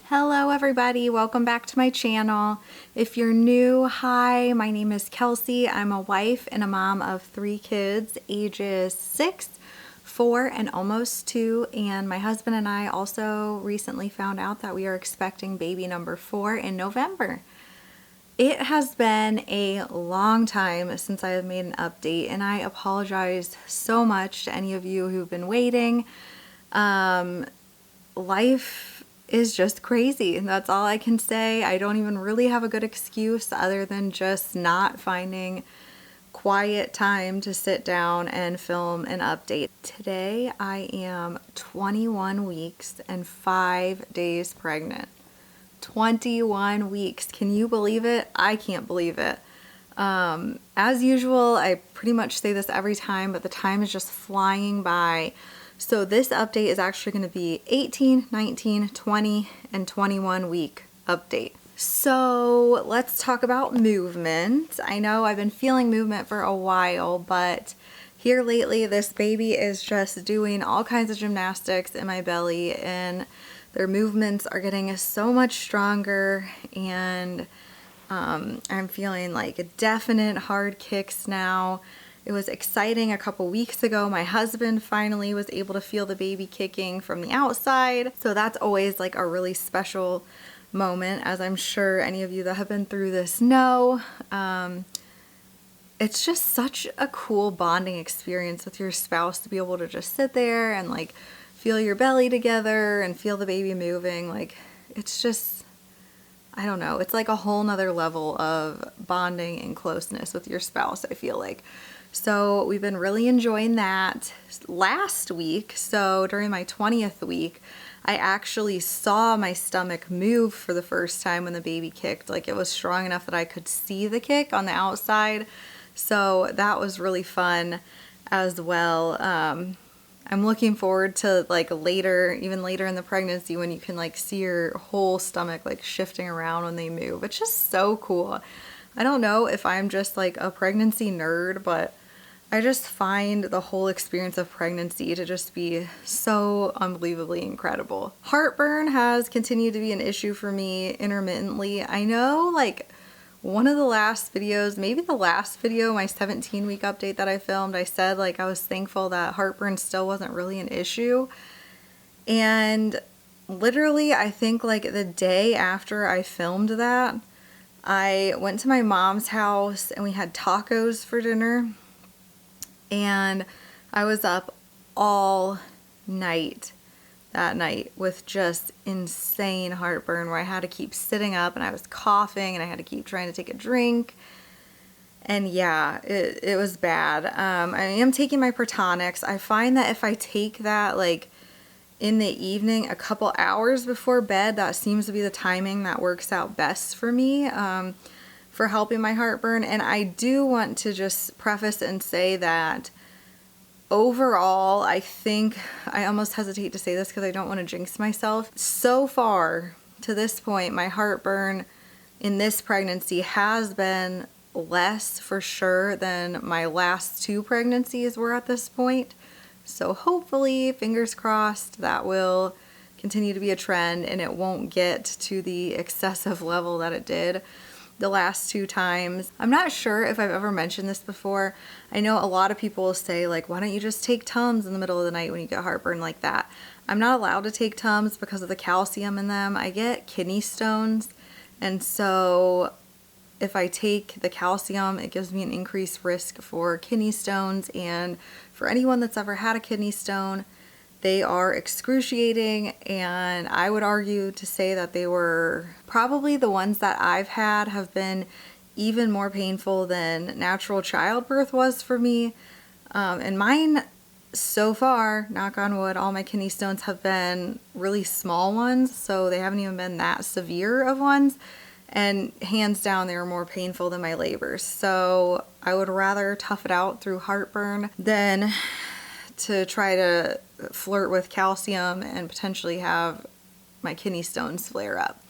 Hello everybody, welcome back to my channel. If you're new, hi, my name is Kelsey. I'm a wife and a mom of 3 kids, ages 6, 4, and almost 2. And my husband and I also recently found out that we are expecting baby number 4 in November. It has been a long time since I have made an update, and I apologize so much to any of you who've been waiting. Life is just crazy, and that's all I can say. I don't even really have a good excuse other than just not finding quiet time to sit down and film an update. Today I am 21 weeks and 5 days pregnant. 21 weeks. Can you believe it? I can't believe it. As usual, I pretty much say this every time, but the time is just flying by. So this update is actually going to be 18, 19, 20, and 21 week update. So let's talk about movement. I know I've been feeling movement for a while, but here lately this baby is just doing all kinds of gymnastics in my belly, and their movements are getting so much stronger, and I'm feeling like definite hard kicks now. It was exciting a couple weeks ago. My husband finally was able to feel the baby kicking from the outside. So that's always like a really special moment, as I'm sure any of you that have been through this know. It's just such a cool bonding experience with your spouse to be able to just sit there and like feel your belly together and feel the baby moving. Like, it's just, I don't know, it's like a whole nother level of bonding and closeness with your spouse, I feel like. So we've been really enjoying that. Last week, so during my 20th week, I actually saw my stomach move for the first time when the baby kicked. Like, it was strong enough that I could see the kick on the outside. So that was really fun as well. I'm looking forward to like later, even later in the pregnancy, when you can like see your whole stomach like shifting around when they move. It's just so cool. I don't know if I'm just like a pregnancy nerd, but I just find the whole experience of pregnancy to just be so unbelievably incredible. Heartburn has continued to be an issue for me intermittently. I know like one of the last videos, maybe the last video, my 17-week update that I filmed, I said like I was thankful that heartburn still wasn't really an issue. And literally, I think like the day after I filmed that, I went to my mom's house and we had tacos for dinner, and I was up all night that night with just insane heartburn where I had to keep sitting up and I was coughing and I had to keep trying to take a drink. And yeah, it was bad. I am taking my Protonics. I find that if I take that like in the evening, a couple hours before bed, that seems to be the timing that works out best for me for helping my heartburn. And I do want to just preface and say that overall, I think, I almost hesitate to say this because I don't want to jinx myself. So far, to this point, my heartburn in this pregnancy has been less for sure than my last 2 pregnancies were at this point. So hopefully, fingers crossed, that will continue to be a trend and it won't get to the excessive level that it did the last 2 times. I'm not sure if I've ever mentioned this before. I know a lot of people say like, why don't you just take Tums in the middle of the night when you get heartburn like that? I'm not allowed to take Tums because of the calcium in them. I get kidney stones, and so if I take the calcium, it gives me an increased risk for kidney stones. And for anyone that's ever had a kidney stone, they are excruciating, and I would argue to say that they were probably the ones that I've had have been even more painful than natural childbirth was for me. And mine, so far, knock on wood, all my kidney stones have been really small ones, so they haven't even been that severe of ones. And hands down, they were more painful than my labors. So I would rather tough it out through heartburn than to try to flirt with calcium and potentially have my kidney stones flare up.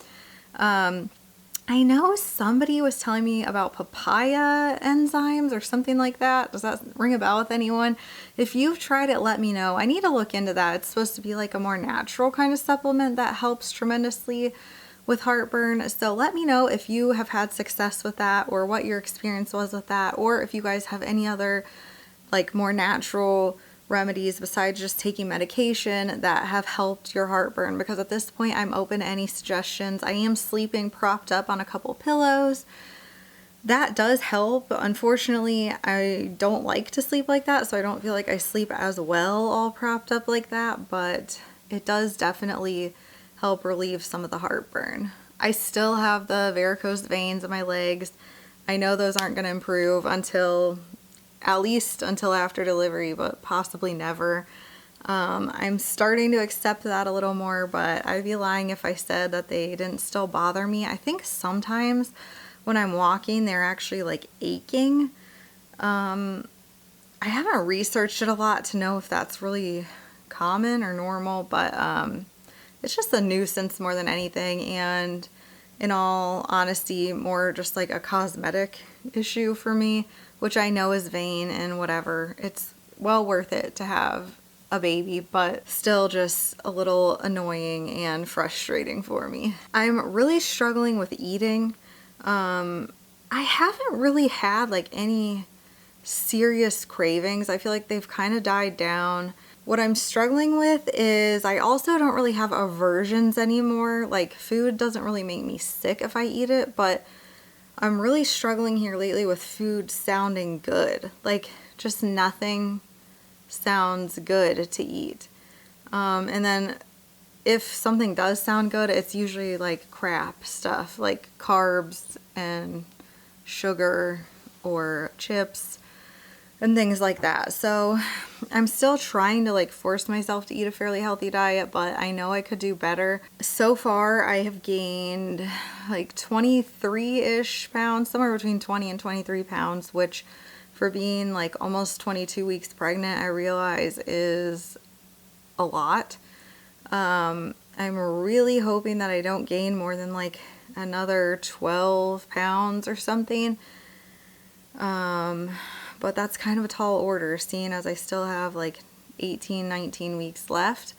I know somebody was telling me about papaya enzymes or something like that. Does that ring a bell with anyone? If you've tried it, let me know. I need to look into that. It's supposed to be like a more natural kind of supplement that helps tremendously with heartburn. So let me know if you have had success with that, or what your experience was with that, or if you guys have any other like more natural remedies besides just taking medication that have helped your heartburn, because at this point I'm open to any suggestions. I am sleeping propped up on a couple pillows. That does help. Unfortunately, I don't like to sleep like that, so I don't feel like I sleep as well all propped up like that, but it does definitely help relieve some of the heartburn. I still have the varicose veins in my legs. I know those aren't going to improve until at least until after delivery, but possibly never. I'm starting to accept that a little more, but I'd be lying if I said that they didn't still bother me. I think sometimes when I'm walking, they're actually like aching. I haven't researched it a lot to know if that's really common or normal, but it's just a nuisance more than anything, and in all honesty, more just like a cosmetic issue for me, which I know is vain and whatever. It's well worth it to have a baby, but still just a little annoying and frustrating for me. I'm really struggling with eating. I haven't really had like any serious cravings. I feel like they've kind of died down. What I'm struggling with is I also don't really have aversions anymore. Like, food doesn't really make me sick if I eat it, but I'm really struggling here lately with food sounding good. Like, just nothing sounds good to eat. And then if something does sound good, it's usually like crap stuff, like carbs and sugar or chips and things like that. So I'm still trying to like force myself to eat a fairly healthy diet, but I know I could do better. So far I have gained like 23-ish pounds, somewhere between 20 and 23 pounds, which for being like almost 22 weeks pregnant, I realize is a lot. I'm really hoping that I don't gain more than like another 12 pounds or something. But that's kind of a tall order, seeing as I still have like 18, 19 weeks left.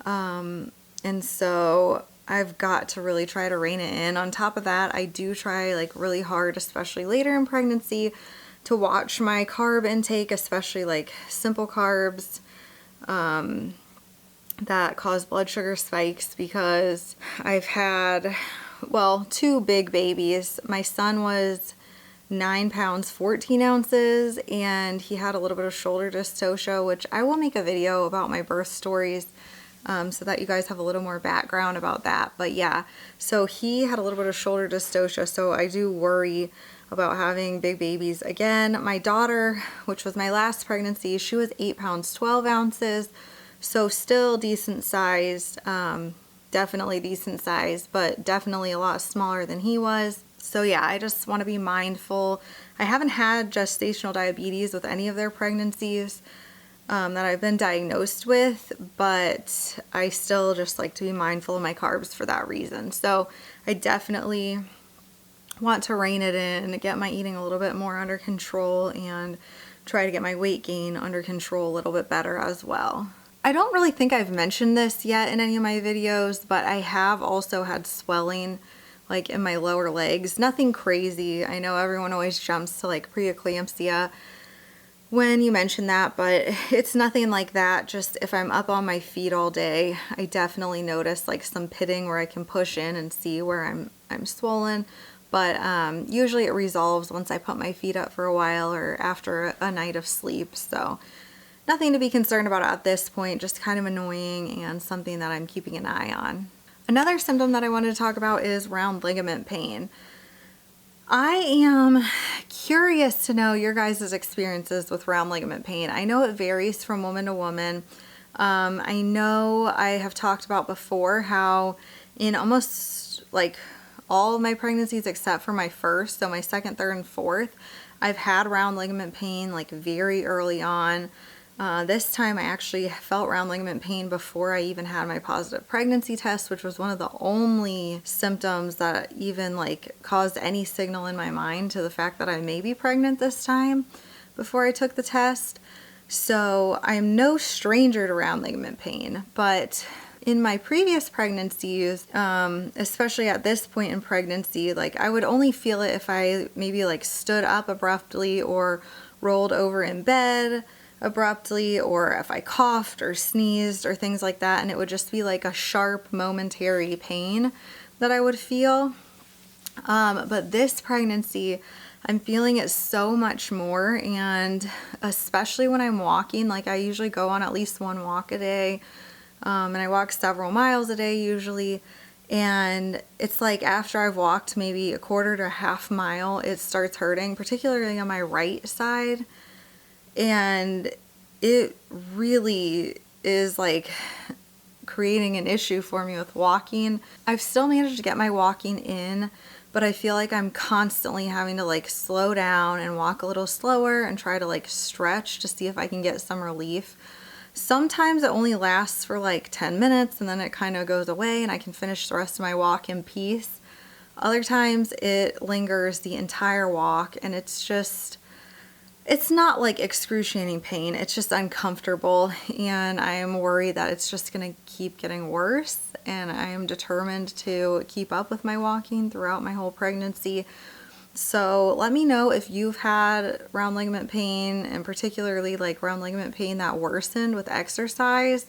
And so I've got to really try to rein it in. On top of that, I do try like really hard, especially later in pregnancy, to watch my carb intake, especially like simple carbs that cause blood sugar spikes, because I've had, well, two big babies. My son was 9 pounds 14 ounces, and he had a little bit of shoulder dystocia, which I will make a video about my birth stories so that you guys have a little more background about that. But yeah, so he had a little bit of shoulder dystocia, so I do worry about having big babies again. My daughter, which was my last pregnancy, she was 8 pounds 12 ounces, so still decent sized, definitely decent sized, but definitely a lot smaller than he was. So yeah, I just want to be mindful. I haven't had gestational diabetes with any of their pregnancies that I've been diagnosed with, but I still just like to be mindful of my carbs for that reason. So I definitely want to rein it in, get my eating a little bit more under control, and try to get my weight gain under control a little bit better as well. I don't really think I've mentioned this yet in any of my videos, but I have also had swelling like in my lower legs. Nothing crazy. I know everyone always jumps to like preeclampsia when you mention that, but it's nothing like that. Just if I'm up on my feet all day, I definitely notice like some pitting where I can push in and see where I'm swollen. But usually it resolves once I put my feet up for a while or after a night of sleep. So nothing to be concerned about at this point, just kind of annoying and something that I'm keeping an eye on. Another symptom that I wanted to talk about is round ligament pain. I am curious to know your guys' experiences with round ligament pain. I know it varies from woman to woman. I know I have talked about before how in almost like all of my pregnancies except for my first, so my second, third, and fourth, I've had round ligament pain like very early on. This time I actually felt round ligament pain before I even had my positive pregnancy test, which was one of the only symptoms that even like caused any signal in my mind to the fact that I may be pregnant this time before I took the test. So I'm no stranger to round ligament pain, but in my previous pregnancies, especially at this point in pregnancy, like I would only feel it if I maybe like stood up abruptly or rolled over in bed abruptly, or if I coughed or sneezed or things like that, and it would just be like a sharp momentary pain that I would feel. But this pregnancy, I'm feeling it so much more, and especially when I'm walking, like I usually go on at least one walk a day, and I walk several miles a day usually, and it's like after I've walked maybe a quarter to a half mile, it starts hurting, particularly on my right side, and it really is like creating an issue for me with walking. I've still managed to get my walking in, but I feel like I'm constantly having to like slow down and walk a little slower and try to like stretch to see if I can get some relief. Sometimes it only lasts for like 10 minutes and then it kind of goes away and I can finish the rest of my walk in peace. Other times it lingers the entire walk, and it's not like excruciating pain, it's just uncomfortable, and I am worried that it's just going to keep getting worse, and I am determined to keep up with my walking throughout my whole pregnancy. So let me know if you've had round ligament pain, and particularly like round ligament pain that worsened with exercise.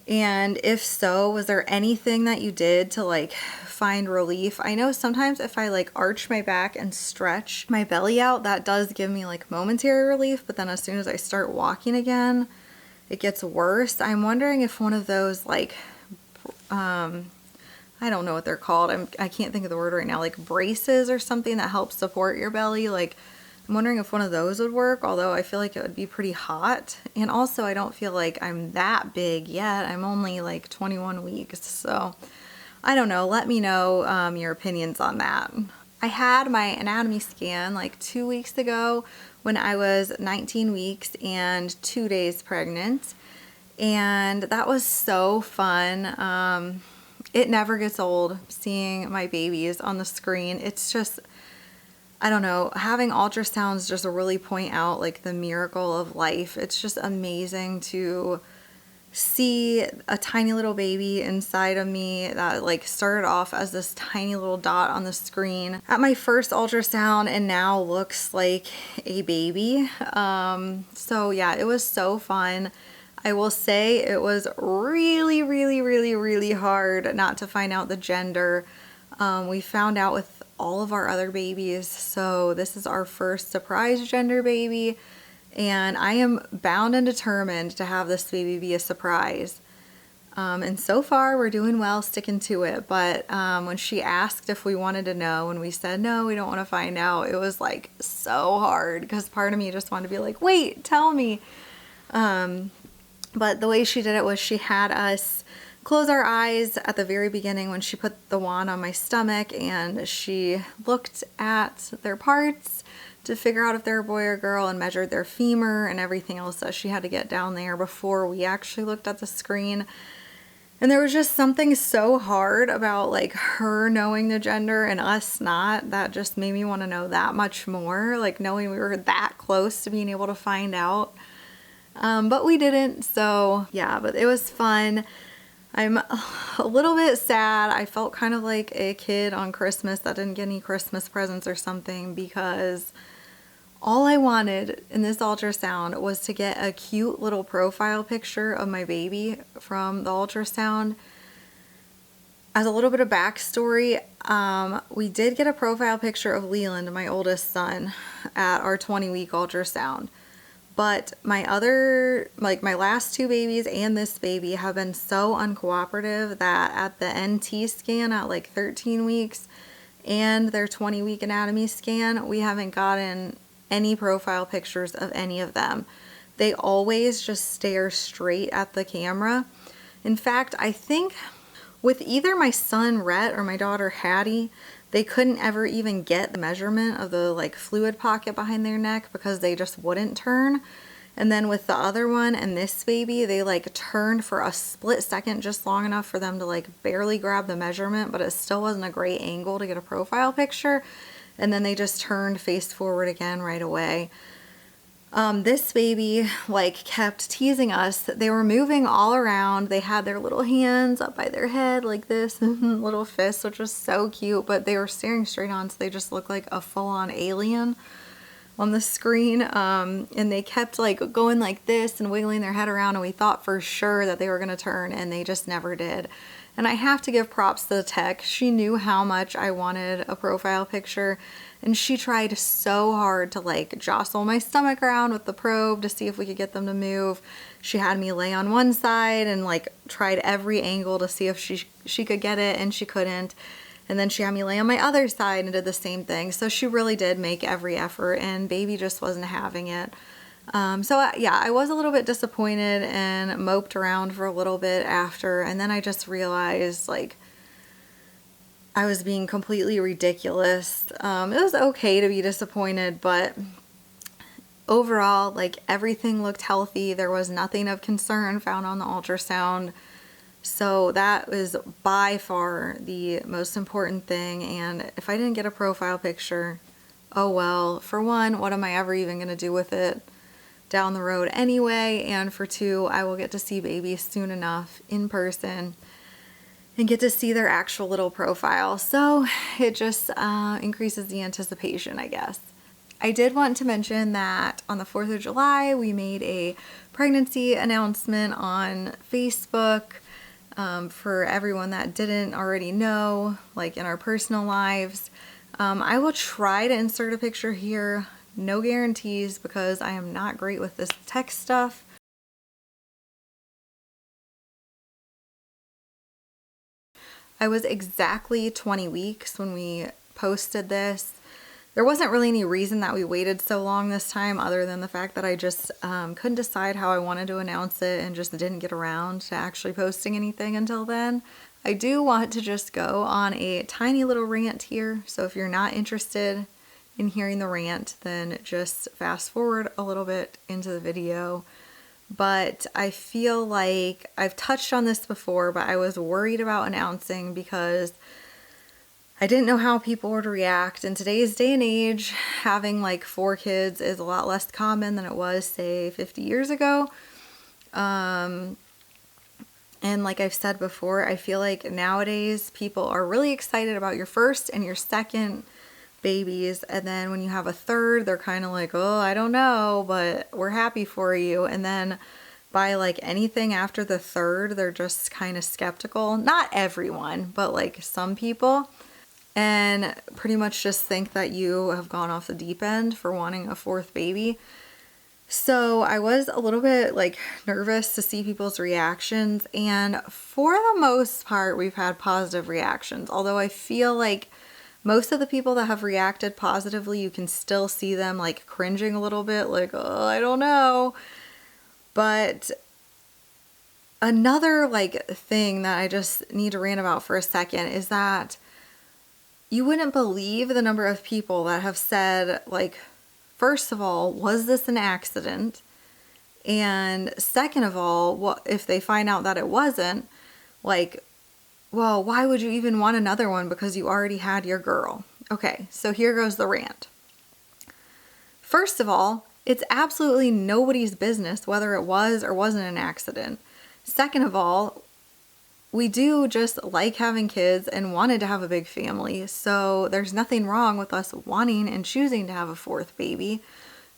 And if so, was there anything that you did to like find relief? I know sometimes if I like arch my back and stretch my belly out, that does give me like momentary relief, but then as soon as I start walking again, it gets worse. I'm wondering if one of those like, I don't know what they're called. I can't think of the word right now, like braces or something that helps support your belly. Like, I'm wondering if one of those would work, although I feel like it would be pretty hot. And also I don't feel like I'm that big yet. I'm only like 21 weeks. So I don't know. Let me know your opinions on that. I had my anatomy scan like 2 weeks ago when I was 19 weeks and 2 days pregnant. And that was so fun. It never gets old seeing my babies on the screen. It's just, I don't know, having ultrasounds just really point out like the miracle of life. It's just amazing to see a tiny little baby inside of me that like started off as this tiny little dot on the screen at my first ultrasound and now looks like a baby. So yeah, it was so fun. I will say it was really, really, really, really hard not to find out the gender. We found out with all of our other babies, so this is our first surprise gender baby, and I am bound and determined to have this baby be a surprise. And so far we're doing well sticking to it, but when she asked if we wanted to know and we said no, we don't want to find out, it was like so hard because part of me just wanted to be like, wait, tell me. But the way she did it was she had us close our eyes at the very beginning when she put the wand on my stomach, and she looked at their parts to figure out if they're a boy or girl and measured their femur and everything else that she had to get down there before we actually looked at the screen. And there was just something so hard about like her knowing the gender and us not, that just made me want to know that much more, like knowing we were that close to being able to find out. But we didn't, so yeah, but it was fun. I'm a little bit sad. I felt kind of like a kid on Christmas that didn't get any Christmas presents or something, because all I wanted in this ultrasound was to get a cute little profile picture of my baby from the ultrasound. As a little bit of backstory, we did get a profile picture of Leland, my oldest son, at our 20-week ultrasound. But my other, like my last two babies and this baby have been so uncooperative that at the NT scan at like 13 weeks and their 20-week anatomy scan, we haven't gotten any profile pictures of any of them. They always just stare straight at the camera. In fact, I think with either my son Rhett or my daughter Hattie, they couldn't ever even get the measurement of the like fluid pocket behind their neck because they just wouldn't turn. And then with the other one and this baby, they like turned for a split second, just long enough for them to like barely grab the measurement, but it still wasn't a great angle to get a profile picture. And then they just turned face forward again right away. This baby like kept teasing us. They were moving all around. They had their little hands up by their head like this, little fists, which was so cute, but they were staring straight on, so they just looked like a full-on alien on the screen. And they kept like going like this and wiggling their head around, and we thought for sure that they were gonna turn, and they just never did. And I have to give props to the tech. She knew how much I wanted a profile picture, and she tried so hard to like jostle my stomach around with the probe to see if we could get them to move. She had me lay on one side and like tried every angle to see if she could get it, and she couldn't. And then she had me lay on my other side and did the same thing. So she really did make every effort, and baby just wasn't having it. Yeah, I was a little bit disappointed and moped around for a little bit after. And then I just realized like I was being completely ridiculous. It was okay to be disappointed, but overall, like everything looked healthy. There was nothing of concern found on the ultrasound. So that was by far the most important thing. And if I didn't get a profile picture, oh well. For one, what am I ever even going to do with it down the road anyway? And for two, I will get to see babies soon enough in person and get to see their actual little profile. So it just increases the anticipation, I guess. I did want to mention that on the 4th of July, we made a pregnancy announcement on Facebook. For everyone that didn't already know, like in our personal lives. I will try to insert a picture here. No guarantees, because I am not great with this tech stuff. I was exactly 20 weeks when we posted this. There wasn't really any reason that we waited so long this time, other than the fact that I just couldn't decide how I wanted to announce it and just didn't get around to actually posting anything until then. I do want to just go on a tiny little rant here, so if you're not interested in hearing the rant, then just fast forward a little bit into the video. But I feel like I've touched on this before, but I was worried about announcing because I didn't know how people would react. In today's day and age, having like 4 kids is a lot less common than it was, say, 50 years ago. And like I've said before, I feel like nowadays people are really excited about your first and your second babies. And then when you have a third, they're kind of like, oh, I don't know, but we're happy for you. And then by like anything after the third, they're just kind of skeptical. Not everyone, but like some people. And pretty much just think that you have gone off the deep end for wanting a 4th baby. So I was a little bit like nervous to see people's reactions, and for the most part we've had positive reactions, although I feel like most of the people that have reacted positively, you can still see them like cringing a little bit, like, oh, I don't know. But another like thing that I just need to rant about for a second is that you wouldn't believe the number of people that have said, like, first of all, was this an accident? And second of all, what if they find out that it wasn't, like, well, why would you even want another one because you already had your girl? Okay, so here goes the rant. First of all, it's absolutely nobody's business whether it was or wasn't an accident. Second of all, we do just like having kids and wanted to have a big family, so there's nothing wrong with us wanting and choosing to have a 4th baby.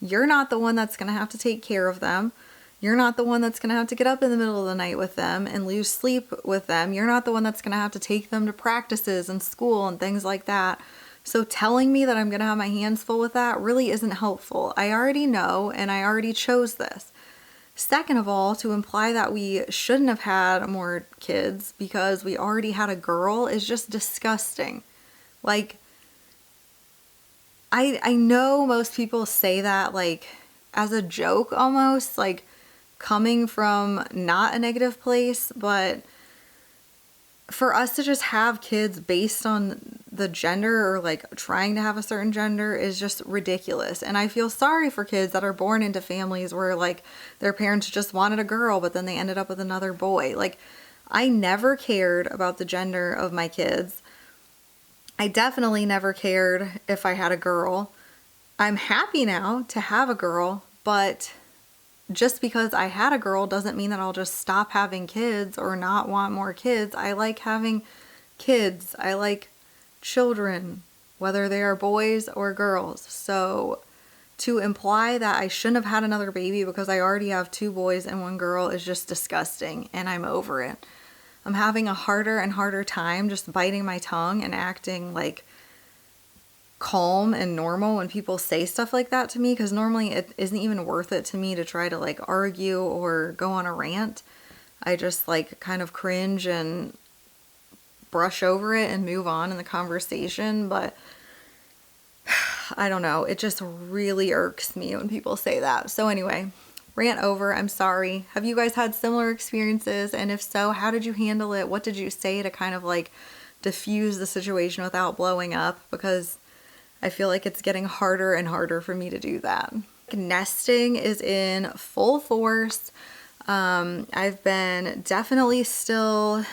You're not the one that's going to have to take care of them. You're not the one that's going to have to get up in the middle of the night with them and lose sleep with them. You're not the one that's going to have to take them to practices and school and things like that. So telling me that I'm going to have my hands full with that really isn't helpful. I already know, and I already chose this. Second of all, to imply that we shouldn't have had more kids because we already had a girl is just disgusting. Like, I know most people say that like as a joke almost, like coming from not a negative place, but for us to just have kids based on the gender or like trying to have a certain gender is just ridiculous. And I feel sorry for kids that are born into families where like their parents just wanted a girl, but then they ended up with another boy. Like, I never cared about the gender of my kids. I definitely never cared if I had a girl. I'm happy now to have a girl, but just because I had a girl doesn't mean that I'll just stop having kids or not want more kids. I like having kids. I like children, whether they are boys or girls. So to imply that I shouldn't have had another baby because I already have 2 boys and 1 girl is just disgusting, and I'm over it. I'm having a harder and harder time just biting my tongue and acting like calm and normal when people say stuff like that to me, because normally it isn't even worth it to me to try to like argue or go on a rant. I just like kind of cringe and brush over it and move on in the conversation. But I don't know, it just really irks me when people say that. So anyway, rant over. I'm sorry. Have you guys had similar experiences? And if so, how did you handle it? What did you say to kind of like diffuse the situation without blowing up? Because I feel like it's getting harder and harder for me to do that. Nesting is in full force. I've been definitely still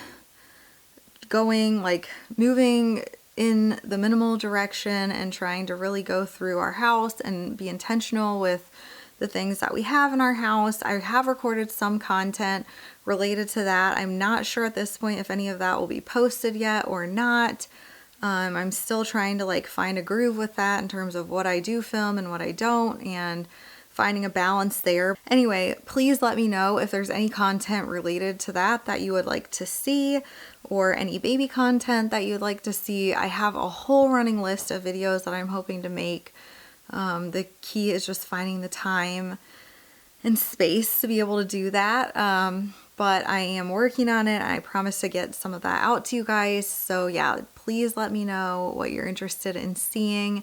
going, like moving in the minimal direction and trying to really go through our house and be intentional with the things that we have in our house. I have recorded some content related to that. I'm not sure at this point if any of that will be posted yet or not. I'm still trying to like find a groove with that in terms of what I do film and what I don't, and finding a balance there. Anyway, please let me know if there's any content related to that that you would like to see, or any baby content that you'd like to see. I have a whole running list of videos that I'm hoping to make. The key is just finding the time and space to be able to do that. But I am working on it, and I promise to get some of that out to you guys. So yeah, please let me know what you're interested in seeing.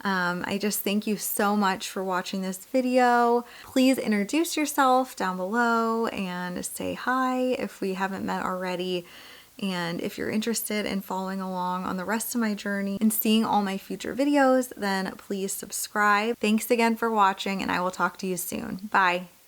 I just thank you so much for watching this video. Please introduce yourself down below and say hi if we haven't met already. And if you're interested in following along on the rest of my journey and seeing all my future videos, then please subscribe. Thanks again for watching, and I will talk to you soon. Bye.